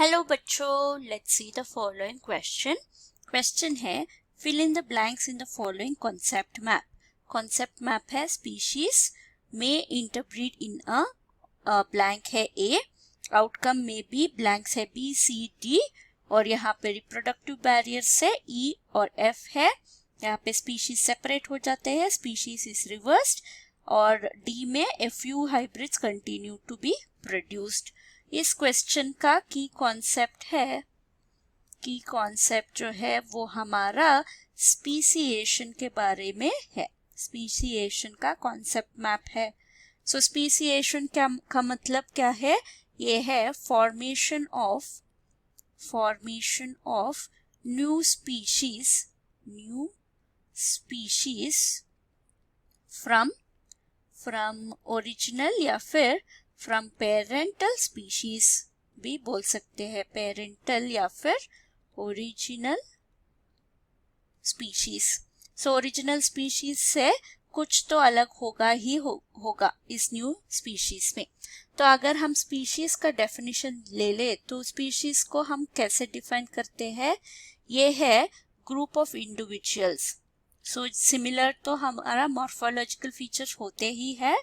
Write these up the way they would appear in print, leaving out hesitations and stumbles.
Hello बच्चों, let's see the following question है fill in the blanks in the following concept map. Concept map है species में interbreed in a blank है A, outcome में B, blanks है B C D, और यहाँ पे रिप्रोडक्टिव बैरियर्स है ई और एफ है। यहाँ पे स्पीशीज सेपरेट हो जाते हैं, स्पीशीज इज रिवर्स्ड, और डी में a few hybrids continue to be produced. इस क्वेश्चन का की कॉन्सेप्ट जो है वो हमारा स्पीसीएशन के बारे में है। स्पीसीएशन का कॉन्सेप्ट मैप है। सो स्पीसीएशन का मतलब क्या है? ये है formation of new species from original या फिर फ्रॉम पेरेंटल स्पीशीज भी बोल सकते हैं, पेरेंटल या फिर original species. So original species से कुछ तो अलग होगा इस न्यू स्पीशीज में। तो अगर हम स्पीशीज का डेफिनेशन ले ले तो स्पीशीज को हम कैसे डिफाइन करते हैं? ये है group of individuals. So similar तो हमारा मॉर्फोलॉजिकल फीचर्स होते ही है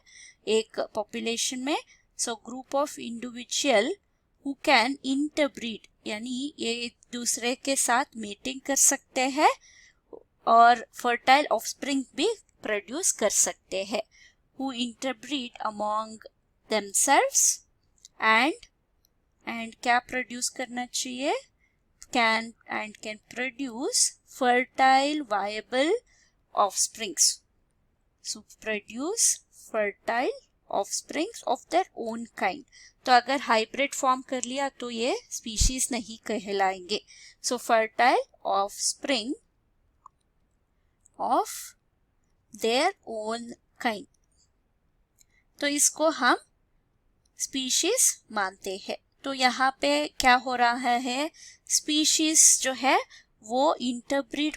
एक पॉपुलेशन में। So group of individual who can interbreed, यानी ये एक दूसरे के साथ मेटिंग कर सकते हैं और फर्टाइल ऑफस्प्रिंग भी प्रोड्यूस कर सकते हैं। Who interbreed among themselves and क्या प्रोड्यूस करना चाहिए? Can produce fertile viable offsprings. So produce fertile offsprings of their own kind. तो अगर हाइब्रिड फॉर्म कर लिया तो ये स्पीशीज नहीं कहलाएंगे। सो fertile offspring of their own kind, तो इसको हम स्पीशीज मानते हैं। तो यहाँ पे क्या हो रहा है? स्पीशीज जो है वो इंटरब्रीड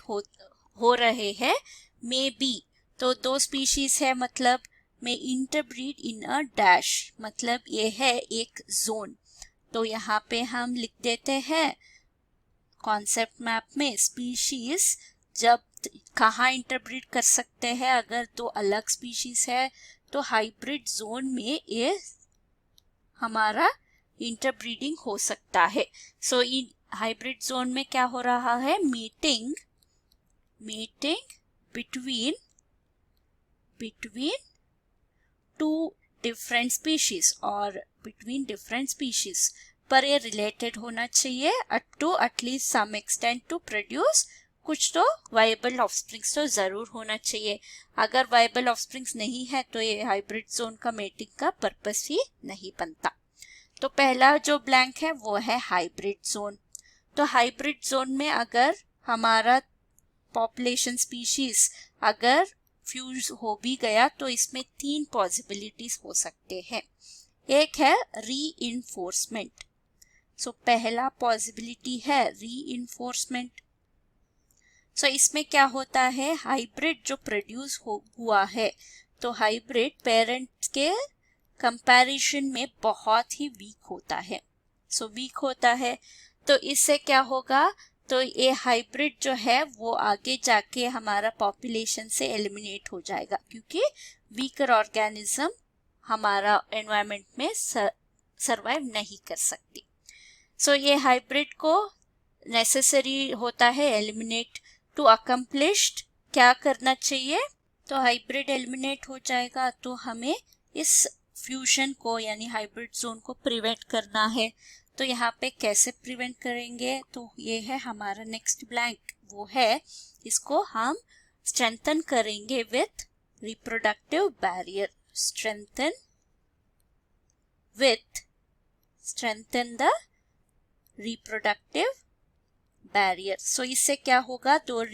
हो रहे हैं मे बी। तो दो स्पीशीज है, मतलब में इंटरब्रीड इन अ डैश, मतलब ये है एक जोन। तो यहाँ पे हम लिख देते हैं कॉन्सेप्ट मैप में स्पीशीज जब कहाँ इंटरब्रीड कर सकते हैं। अगर दो अलग स्पीशीज है तो हाइब्रिड जोन में ये हमारा इंटरब्रीडिंग हो सकता है। सो इन हाइब्रिड जोन में क्या हो रहा है? Meeting between two different species और बिटवीन डिफरेंट स्पीशीज, पर ये रिलेटेड होना चाहिए to at least some extent to produce कुछ तो वायबल ऑफस्प्रिंग्स तो जरूर होना चाहिए। अगर वायबल ऑफस्प्रिंग्स नहीं है तो ये हाइब्रिड जोन का मेटिंग का पर्पस ही नहीं बनता। तो पहला जो ब्लैंक है वो है हाइब्रिड जोन। तो हाइब्रिड जोन में अगर हमारा पॉपुलेशन स्पीशीज अगर फ्यूज हो भी गया तो इसमें तीन पॉसिबिलिटीज हो सकते हैं। एक है रीइंफोर्समेंट। सो पहला पॉसिबिलिटी है रीइंफोर्समेंट। सो इसमें क्या होता है? हाइब्रिड जो प्रोड्यूस हुआ है तो हाइब्रिड पेरेंट्स के कंपैरिजन में बहुत ही वीक होता है। सो वीक होता है तो इससे क्या होगा? तो ये हाइब्रिड जो है वो आगे जाके हमारा पॉपुलेशन से एलिमिनेट हो जाएगा, क्योंकि वीकर ऑर्गेनिज्म हमारा एनवायरनमेंट में सरवाइव नहीं कर सकती। सो ये हाइब्रिड को नेसेसरी होता है एलिमिनेट टू अकम्प्लिश्ड। क्या करना चाहिए? तो हाइब्रिड एलिमिनेट हो जाएगा तो हमें इस फ्यूजन को यानी हाइब्रिड जोन को प्रिवेंट करना है। तो यहाँ पे कैसे प्रिवेंट करेंगे? तो ये है हमारा नेक्स्ट ब्लैंक, वो है इसको हम स्ट्रेंथन करेंगे with reproductive barrier. Strengthen the reproductive barrier. So इससे क्या होगा? तो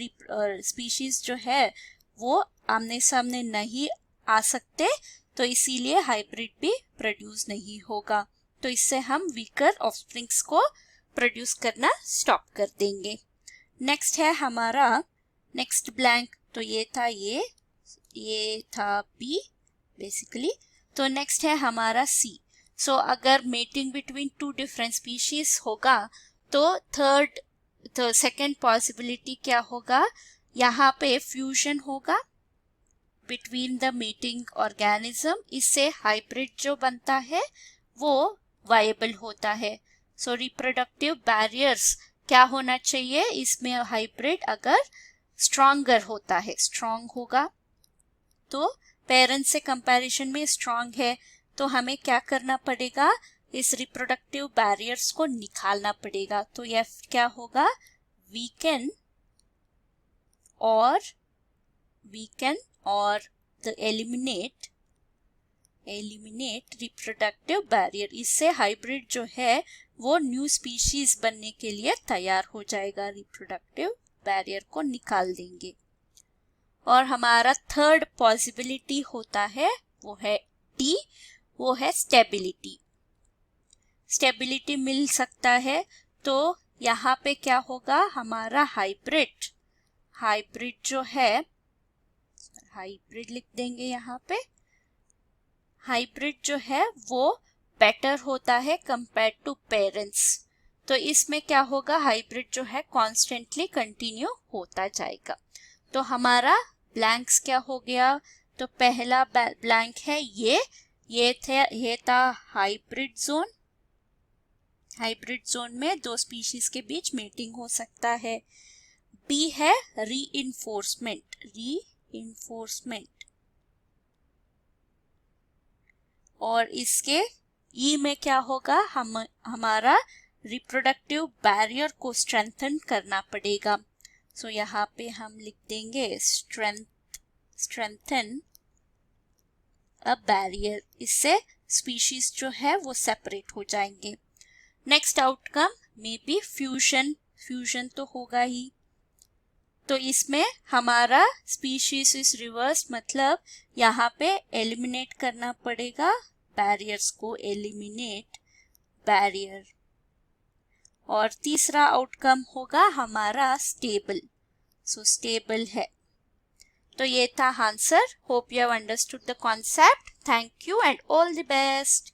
स्पीशीज जो है वो आमने सामने नहीं आ सकते, तो इसीलिए हाइब्रिड भी प्रोड्यूस नहीं होगा। तो इससे हम वीकर ऑफस्प्रिंग्स को प्रोड्यूस करना स्टॉप कर देंगे। नेक्स्ट है हमारा नेक्स्ट ब्लैंक। तो ये था बी बेसिकली। तो नेक्स्ट है हमारा सी। सो अगर mating between two different species होगा तो सेकेंड पॉसिबिलिटी क्या होगा, यहाँ पे फ्यूजन होगा बिटवीन द मीटिंग ऑर्गेनिज्म, इससे हाइब्रिड जो बनता है वो वायबल होता है। सो रिप्रोडक्टिव बैरियर्स क्या होना चाहिए इसमें, हाइब्रिड अगर स्ट्रॉन्गर होता है, स्ट्रॉन्ग होगा तो पेरेंट्स से कंपैरिजन में स्ट्रॉन्ग है, तो हमें क्या करना पड़ेगा, इस रिप्रोडक्टिव बैरियर्स को निकालना पड़ेगा। तो यह क्या होगा, वीकन और the eliminate रिप्रोडक्टिव बैरियर, इससे हाइब्रिड जो है वो न्यू स्पीशीज बनने के लिए तैयार हो जाएगा, रिप्रोडक्टिव बैरियर को निकाल देंगे। और हमारा थर्ड पॉसिबिलिटी होता है वो है डी, वो है स्टेबिलिटी। स्टेबिलिटी मिल सकता है, तो यहाँ पे क्या होगा, हमारा हाइब्रिड जो है, हाइब्रिड लिख देंगे यहाँ पे, हाइब्रिड जो है वो बेटर होता है कंपेयर टू पेरेंट्स। तो इसमें क्या होगा, हाइब्रिड जो है कॉन्स्टेंटली कंटिन्यू होता जाएगा। तो हमारा ब्लैंक्स क्या हो गया, तो पहला ब्लैंक है ये था हाइब्रिड जोन। हाइब्रिड जोन में दो स्पीशीज के बीच मीटिंग हो सकता है। बी है रीइंफोर्समेंट, और इसके ई में क्या होगा, हमारा रिप्रोडक्टिव बैरियर को स्ट्रेंथन करना पड़ेगा। सो यहाँ पे हम लिख देंगे स्ट्रेंथन अ बैरियर, इससे स्पीशीज जो है वो सेपरेट हो जाएंगे। नेक्स्ट आउटकम में भी फ्यूजन तो होगा ही, तो इसमें हमारा स्पीशीज इज रिवर्स, मतलब यहाँ पे एलिमिनेट करना पड़ेगा बैरियर्स को, एलिमिनेट बैरियर। और तीसरा आउटकम होगा हमारा स्टेबल, सो स्टेबल है। तो ये था answer. Hope you have understood the concept. Thank you and all the best.